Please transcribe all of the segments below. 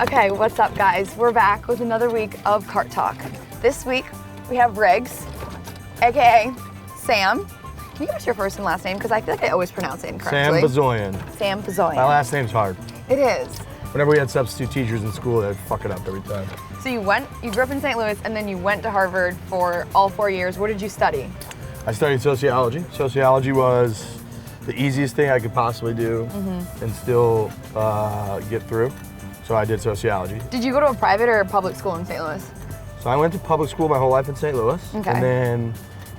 Okay, what's up guys? We're back with another week of Cart Talk. This week we have Riggs, aka Sam. Can you give us your first and last name? Because I feel like I always pronounce it incorrectly. Sam Bazoyan. Sam Bazoyan. My last name's hard. It is. Whenever we had substitute teachers in school, they'd fuck it up every time. So you grew up in St. Louis and then you went to Harvard for all 4 years. What did you study? I studied sociology. Sociology was the easiest thing I could possibly do and still get through. So I did sociology. Did you go to a private or a public school in St. Louis? So I went to public school my whole life in St. Louis. Okay. And then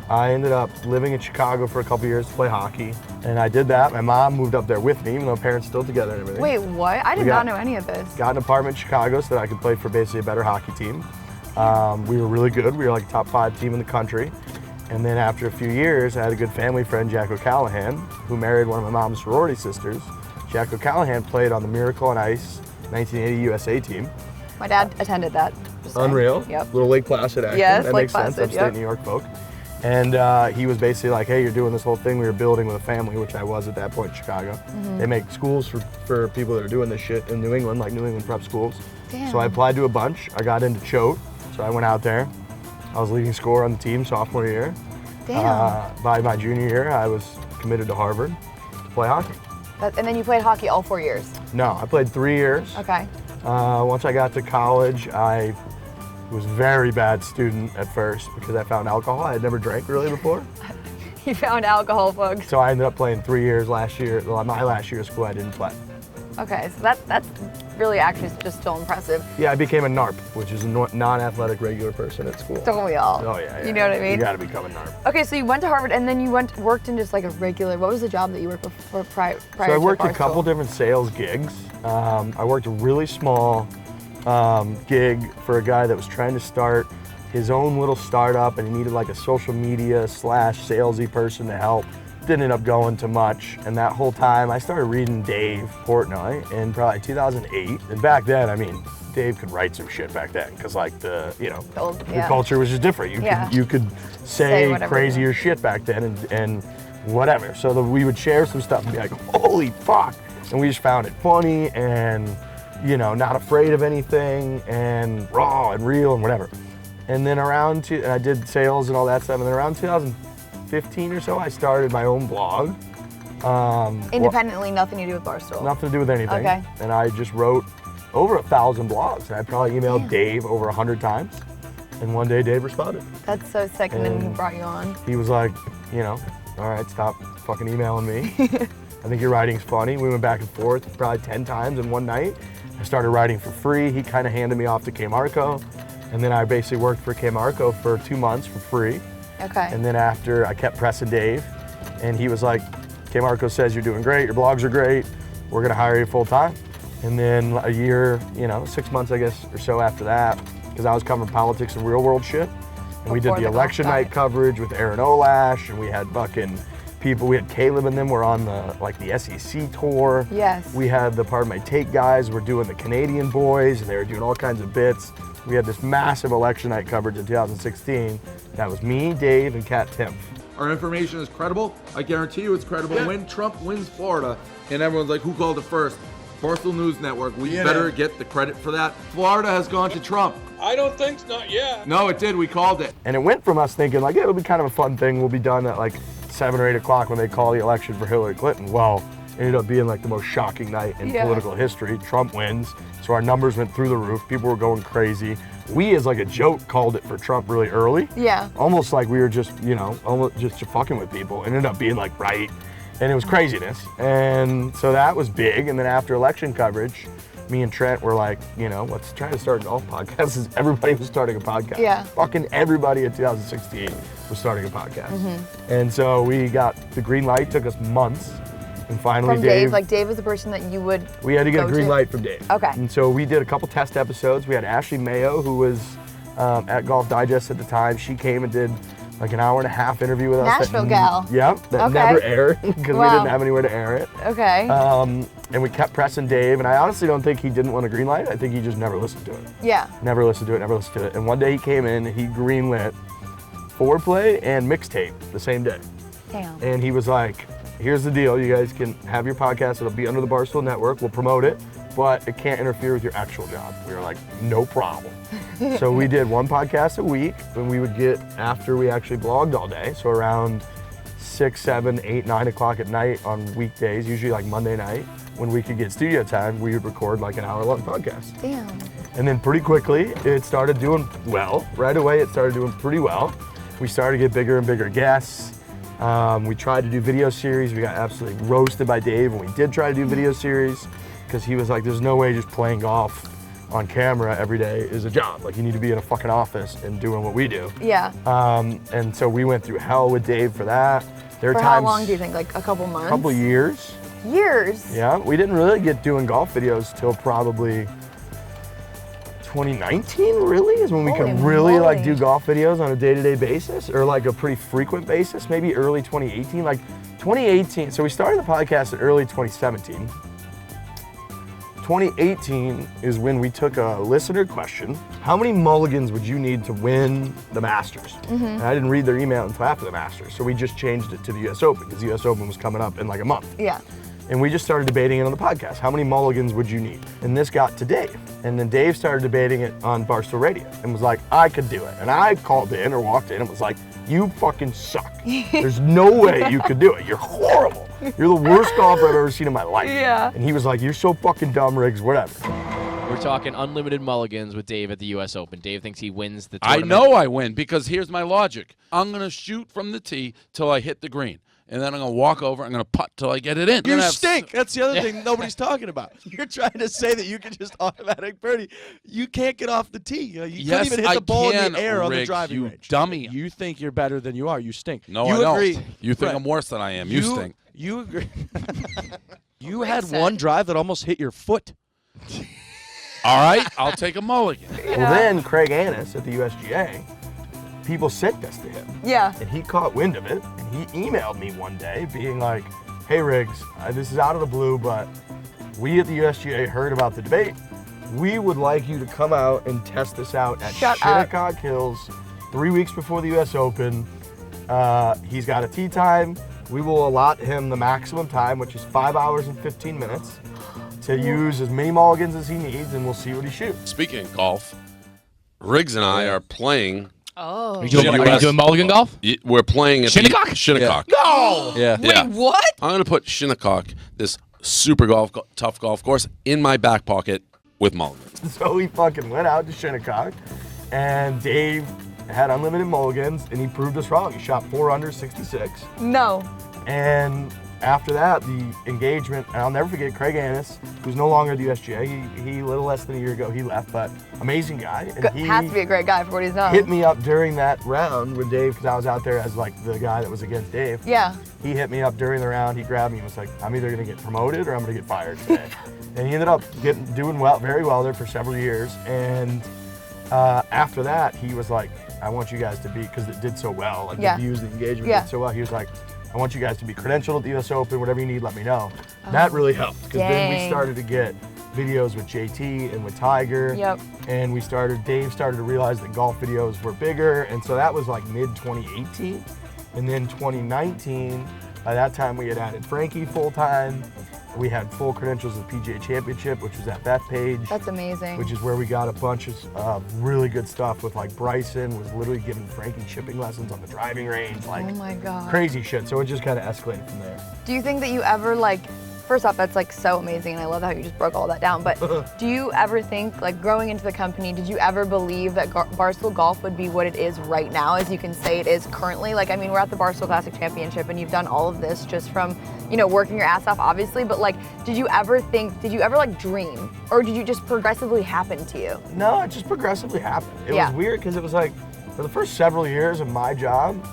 I ended up living in Chicago for a couple years to play hockey. And I did that. My mom moved up there with me, even though parents still together and everything. Wait, what? I did not know any of this. Got an apartment in Chicago so that I could play for basically a better hockey team. We were really good. We were like a top 5 team in the country. And then after a few years, I had a good family friend, Jack O'Callahan, who married one of my mom's sorority sisters. Jack O'Callahan played on the Miracle on Ice 1980 USA team. My dad attended that. Unreal. Yep. Little Lake Placid action. Yes, that Lake makes sense. Placid, Upstate yep. New York folk. And he was basically like, hey, you're doing this whole thing we were building with a family, which I was at that point in Chicago. They make schools for people that are doing this shit in New England, like New England prep schools. Damn. So I applied to a bunch. I got into Choate, so I went out there. I was leading scorer on the team sophomore year. Damn. By my junior year, I was committed to Harvard to play hockey. And then you played hockey all 4 years? No, I played 3 years. Okay. Once I got to college, I was a very bad student at first because I found alcohol. I had never drank really before. You found alcohol, folks. So I ended up playing 3 years last year. Well, my last year of school, I didn't play. Okay, so that's really actually just still impressive. Yeah, I became a NARP, which is a non-athletic regular person at school. Don't we all? Oh yeah. You know what I mean? You gotta become a NARP. Okay, so you went to Harvard and then you worked in just like a regular, what was the job that you worked for prior to So I worked a Barstool? couple different sales gigs. I worked a really small gig for a guy that was trying to start his own little startup and he needed like a social media / salesy person to help. Didn't end up going to much, and that whole time I started reading Dave Portnoy in probably 2008. And back then, I mean, Dave could write some shit back then, because like the culture was just different. You could say crazier shit back then and whatever. So we would share some stuff and be like, holy fuck, and we just found it funny and not afraid of anything and raw and real and whatever. And then and I did sales and all that stuff, and then around 2015 or so, I started my own blog. Independently, nothing to do with Barstool? Nothing to do with anything. Okay. And I just wrote over 1,000 blogs. And I probably emailed Dave over 100 times. And one day Dave responded. That's so sick, and then he brought you on. He was like, all right, stop fucking emailing me. I think your writing's funny. We went back and forth probably 10 times in one night. I started writing for free. He kind of handed me off to K Marco. And then I basically worked for K Marco for 2 months for free. Okay. And then after, I kept pressing Dave, and he was like, K Marco says you're doing great, your blogs are great, we're gonna hire you full time. And then a year, 6 months I guess or so after that, because I was covering politics and real world shit, and we did the election night coverage with Aaron Olash, and we had fucking people, we had Caleb and them were on the SEC tour. Yes. We had the Part of My Take guys were doing the Canadian boys, and they were doing all kinds of bits. We had this massive election night coverage in 2016. That was me, Dave, and Kat Timpf. Our information is credible. I guarantee you it's credible. Yeah. When Trump wins Florida, and everyone's like, who called it first? Barstool News Network. We better get the credit for that. Florida has gone to Trump. I don't think so, not yet. No, it did. We called it. And it went from us thinking, like, it'll be kind of a fun thing. We'll be done at like 7 or 8 o'clock when they call the election for Hillary Clinton. Well, it ended up being like the most shocking night in political history. Trump wins. So our numbers went through the roof. People were going crazy. We, as like a joke, called it for Trump really early. Yeah. Almost like we were just, almost just fucking with people. It ended up being like right. And it was craziness. And so that was big. And then after election coverage, me and Trent were like, let's try to start a golf podcast. Since everybody was starting a podcast. Yeah. Fucking everybody in 2016 was starting a podcast. And so we got the green light, took us months. And finally From Dave, like Dave was the person that you would We had to get a green light from Dave. Okay. And so we did a couple test episodes. We had Ashley Mayo, who was at Golf Digest at the time. She came and did like an hour-and-a-half interview with us. Nashville gal. Yep, that never aired because we didn't have anywhere to air it. Okay. And we kept pressing Dave, and I honestly don't think he didn't want a green light. I think he just never listened to it. Yeah. Never listened to it. And one day he came in and he greenlit Foreplay and Mixtape the same day. Damn. And he was like, here's the deal. You guys can have your podcast. It'll be under the Barstool Network. We'll promote it, but it can't interfere with your actual job. We were like, no problem. So we did one podcast a week, and we would get after we actually blogged all day. So around 6, 7, 8, 9 o'clock at night on weekdays, usually like Monday night, when we could get studio time, we would record like an hour-long podcast. Damn. And then pretty quickly, it started doing well. Right away, it started doing pretty well. We started to get bigger and bigger guests. We tried to do video series. We got absolutely roasted by Dave when we did try to do video series, because he was like, there's no way just playing golf on camera every day is a job. Like, you need to be in a fucking office and doing what we do. Yeah. And so we went through hell with Dave for that. There For are how times, long do you think? Like a couple months? a couple years. Years? Yeah, we didn't really get doing golf videos till probably 2019, really, is when we Holy could really like moly. do golf videos on a day-to-day basis, or like a pretty frequent basis, maybe early 2018. Like 2018, so we started the podcast in early 2017. 2018 is when we took a listener question. How many mulligans would you need to win the Masters? And I didn't read their email until after the Masters, so we just changed it to the US Open, because the US Open was coming up in like a month. Yeah. And we just started debating it on the podcast. How many mulligans would you need? And this got to Dave. And then Dave started debating it on Barstool Radio and was like, I could do it. And I called in or walked in and was like, you fucking suck. There's no way you could do it. You're horrible. You're the worst golfer I've ever seen in my life. Yeah. And he was like, you're so fucking dumb, Riggs, whatever. We're talking unlimited mulligans with Dave at the U.S. Open. Dave thinks he wins the I tournament. know I win, because here's my logic. I'm going to shoot from the tee till I hit the green. And then I'm going to walk over, I'm going to putt till I get it in. You stink. That's the other thing nobody's talking about. You're trying to say that you can just automatic birdie. You can't get off the tee. You Yes, couldn't even hit the I ball in can, the air on the Riggs, driving you range. dummy. You think you're better than you are. You stink. No, you I agree. don't. You think Right. I'm worse than I am. You stink. You agree. You Riggs had said. one drive that almost hit your foot. All right, I'll take a mulligan. Well, then Craig Annis at the USGA, people sent this to him. Yeah. And he caught wind of it, and he emailed me one day being like, hey Riggs, this is out of the blue, but we at the USGA heard about the debate. We would like you to come out and test this out at Shut up. Shinnecock Hills 3 weeks before the US Open. He's got a tee time. We will allot him the maximum time, which is 5 hours and 15 minutes, to use as many mulligans as he needs, and we'll see what he shoots. Speaking of golf, Riggs and I are playing. Oh. Are you doing, The are you US doing mulligan golf? We're playing at Shinnecock? Shinnecock. No! Yeah. Wait, Yeah. what? I'm going to put Shinnecock, this super tough golf course, in my back pocket with mulligans. So he fucking went out to Shinnecock, and Dave had unlimited mulligans, and he proved us wrong. He shot 4 under 66. No. And after that, the engagement, and I'll never forget Craig Annis, who's no longer at the USGA. He a little less than a year ago, he left, but amazing guy. And he Has to be a great guy for what he's done. hit me up during that round with Dave, because I was out there as like the guy that was against Dave. Yeah. He hit me up during the round. He grabbed me and was like, I'm either going to get promoted or I'm going to get fired today. And he ended up doing very well there for several years. And after that, he was like, I want you guys to be, because it did so well, like Yeah. the views, the engagement Yeah. did so well. He was like, I want you guys to be credentialed at the US Open, whatever you need, let me know. That really helped, because then we dang. started to get videos with JT and with Tiger. Yep. And Dave started to realize that golf videos were bigger. And so that was like mid 2018. And then 2019, by that time we had added Frankie full time. We had full credentials of the PGA Championship, which was at Bethpage. That's amazing. Which is where we got a bunch of really good stuff with, like, Bryson was literally giving Frankie chipping lessons on the driving range, like Oh my God. crazy shit. So it just kind of escalated from there. Do you think that you ever like, first off, that's like so amazing, and I love how you just broke all that down, but do you ever think, like growing into the company, did you ever believe that Barstool Golf would be what it is right now, as you can say it is currently? Like, I mean, we're at the Barstool Classic Championship, and you've done all of this just from, you know, working your ass off, obviously, but like, did you ever like dream, or did you just progressively happen to you? No, it just progressively happened. It Yeah. was weird because it was like, for the first several years of my job,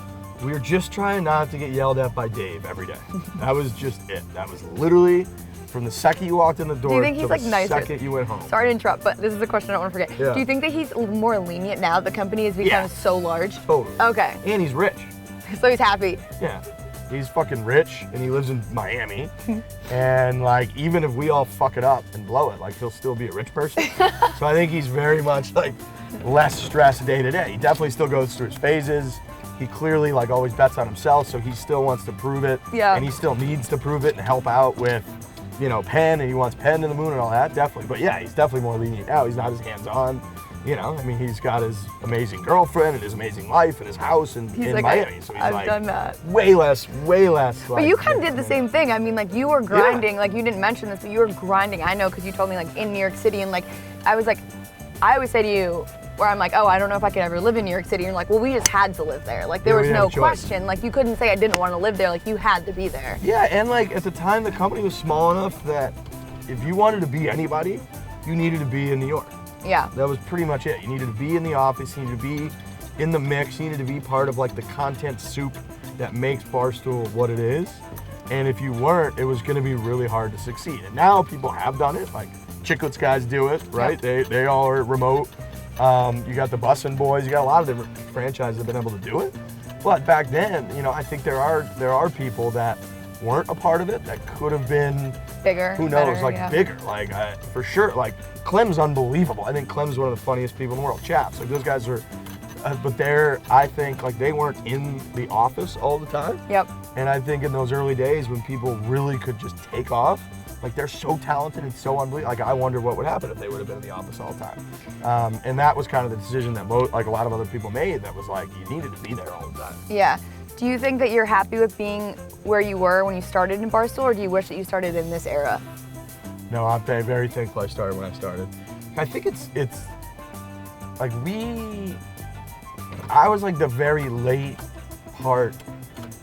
we were just trying not to get yelled at by Dave every day. That was just it. That was literally from the second you walked in the door Do you think to he's the like nicer? second you went home. Sorry to interrupt, but this is a question I don't want to forget. Yeah. Do you think that he's more lenient now that the company has become Yeah. so large? Totally. Okay, And he's rich. so he's happy. Yeah. He's fucking rich and he lives in Miami. And like, even if we all fuck it up and blow it, like he'll still be a rich person. So I think he's very much like less stressed day to day. He definitely still goes through his phases. he clearly like always bets on himself, so he still wants to prove it. Yeah. And he still needs to prove it and help out with, you know, Penn, and he wants Penn to the moon and all that, definitely. But yeah, he's definitely more lenient now. He's not as hands-on. You know, I mean, he's got his amazing girlfriend and his amazing life and his house in He's Miami. So he's I've like done that. way less. But you kind of did the same thing. I mean, like you were grinding, like you didn't mention this, but you were grinding. I know because you told me like in New York City, and like I was like, I always say to you, where I'm like, oh, I don't know if I could ever live in New York City. And you're like, well, we just had to live there. Like there was no question. Like you couldn't say I didn't want to live there. Like you had to be there. Yeah, and like at the time, the company was small enough that if you wanted to be anybody, you needed to be in New York. Yeah. That was pretty much it. You needed to be in the office, you needed to be in the mix, you needed to be part of like the content soup that makes Barstool what it is. And if you weren't, it was gonna be really hard to succeed. And now people have done it, like Chiclets guys do it, right? Yep. They all are remote. You got the Bussin' Boys, you got a lot of different franchises that have been able to do it. But back then, you know, I think there are people that weren't a part of it that could have been bigger. Who knows, better, like bigger, like for sure. Like Clem's unbelievable. I think Clem's one of the funniest people in the world. Chaps, like those guys are, but I think like they weren't in the office all the time. Yep. And I think in those early days when people really could just take off, like they're so talented and so unbelievable. Like I wonder what would happen if they would have been in the office all the time. And that was kind of the decision that like a lot of other people made. That was like you needed to be there all the time. Yeah. Do you think that you're happy with being where you were when you started in Barstool, or do you wish that you started in this era? No, I'm very thankful I started when I started. I think it's like I was like the very late part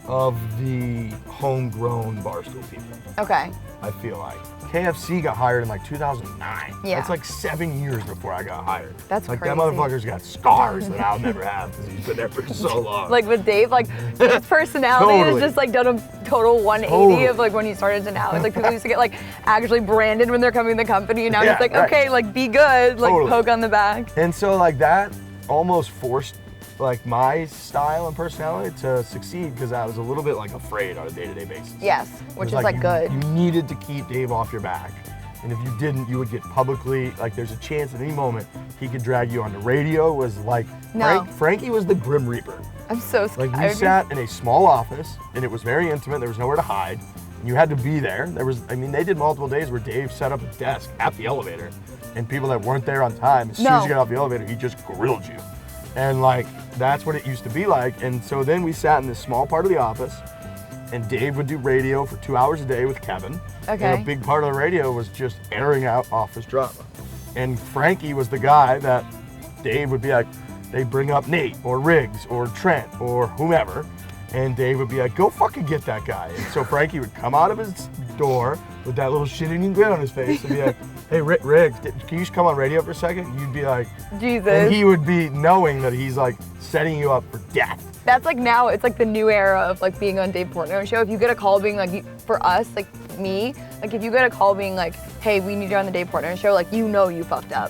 of the homegrown Barstool people. Okay. I feel like. KFC got hired in like 2009. Yeah. That's like 7 years before I got hired. That's like crazy. That motherfucker's got scars that I'll never have because he's been there for so long. Like with Dave, like his personality Totally. has just like done a total 180 of like when he started to now. It's like people used to get like actually branded when they're coming to the company, and now it's like, right. okay, like be good, like poke on the back. And so like that almost forced like my style and personality to succeed because I was a little bit like afraid on a day-to-day basis. Yes, which is like you, good. You needed to keep Dave off your back. And if you didn't, you would get publicly, like there's a chance at any moment he could drag you on the radio. Was like, no. Frankie was the Grim Reaper. I'm so scared. Like we sat in a small office and it was very intimate, there was nowhere to hide. And you had to be there. They did multiple days where Dave set up a desk at the elevator and people that weren't there on time, as soon as you got off the elevator, he just grilled you. And like, that's what it used to be like. And so then we sat in this small part of the office and Dave would do radio for 2 hours a day with Kevin. Okay. And a big part of the radio was just airing out office drama. And Frankie was the guy that Dave would be like, they'd bring up Nate or Riggs or Trent or whomever. And Dave would be like, go fucking get that guy. And so Frankie would come out of his door with that little shit-eating grin on his face and be like, hey, Riggs, can you just come on radio for a second? You'd be like, Jesus. And he would be knowing that he's like setting you up for death. That's like now, it's like the new era of like being on Dave Portnoy's show. If you get a call being like, for us, like me, like if you get a call being like, hey, we need you on the Dave Portnoy show, like you know you fucked up.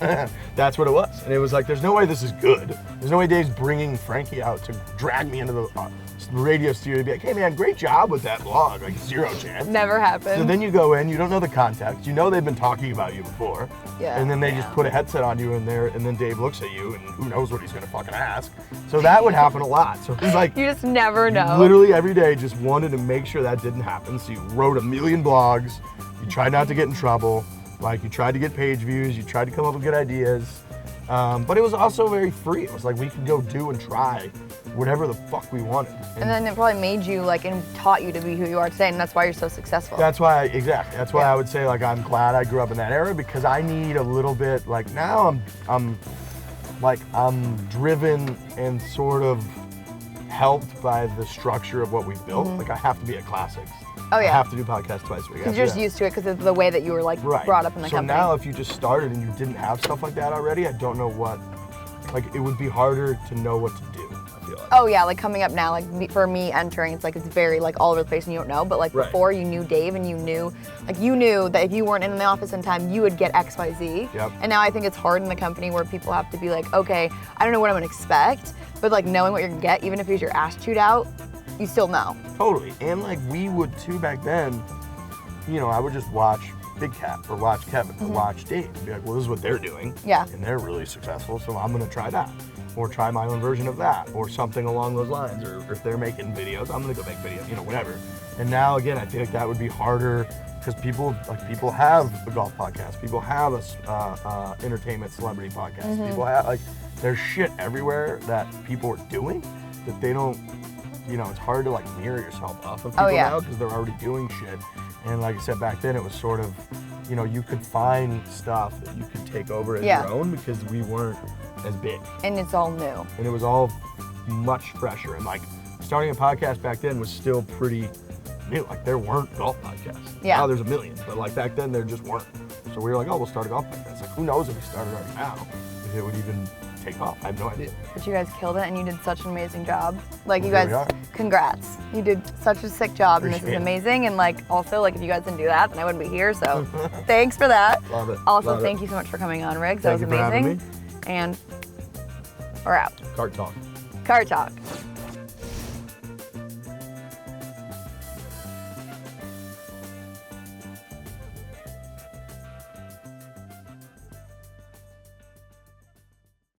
That's what it was. And it was like, there's no way this is good. There's no way Dave's bringing Frankie out to drag me into the radio studio to be like, hey man, great job with that blog. Like zero chance. Never happened. So then you go in, you don't know the context, you know they've been talking about you before. Yeah. And then they just put a headset on you in there, and then Dave looks at you and who knows what he's gonna fucking ask. So that would happen a lot. So he's like, you just never know. Literally every day just wanted to make sure that didn't happen. So you wrote 1 million blogs, you tried not to get in trouble, like you tried to get page views, you tried to come up with good ideas. But it was also very free. It was like we could go do and try whatever the fuck we wanted. And then it probably made you like and taught you to be who you are today, and that's why you're so successful. That's why, exactly. That's why I would say like I'm glad I grew up in that era because I need a little bit like now I'm driven and sort of helped by the structure of what we built. Like I have to be at Classics. Oh yeah. I have to do podcasts twice a week. Because you're just used to it because of the way that you were like brought up in the company. So now if you just started and you didn't have stuff like that already, I don't know what, like it would be harder to know what to do, I feel like. Oh yeah, like coming up now, like for me entering, it's like it's very like all over the place and you don't know, but like before you knew Dave and you knew that if you weren't in the office in time, you would get X, Y, Z. Yep. And now I think it's hard in the company where people have to be like, okay, I don't know what I'm gonna expect, but like knowing what you're gonna get, even if it's your ass chewed out, you still know. Totally, and like we would too back then, you know, I would just watch Big Cat or watch Kevin or watch Dave and be like, well, this is what they're doing. Yeah. And they're really successful, so I'm gonna try that. Or try my own version of that, or something along those lines. Or if they're making videos, I'm gonna go make videos, you know, whatever. And now again, I feel like that would be harder because people have a golf podcast, people have a entertainment celebrity podcast, people have like there's shit everywhere that people are doing that they don't, you know, it's hard to like mirror yourself off of people now because they're already doing shit. And like I said, back then it was sort of, you know, you could find stuff that you could take over as your own because we weren't as big. And it's all new. And it was all much fresher. And like starting a podcast back then was still pretty new. Like there weren't golf podcasts. Yeah. Now there's a million, but like back then there just weren't. So we were like, oh, we'll start a golf podcast. Like who knows if we started right now, if it would even take off. I have no idea. But you guys killed it and you did such an amazing job. Like you Well, here guys, we are. congrats. You did such a sick job and this is Appreciate it. amazing. And like also like if you guys didn't do that, then I wouldn't be here. So thanks for that. Love it. Also, Love thank it. you so much for coming on, Riggs. That Thank was you for having amazing. me. And we're out. Cart talk. Car talk.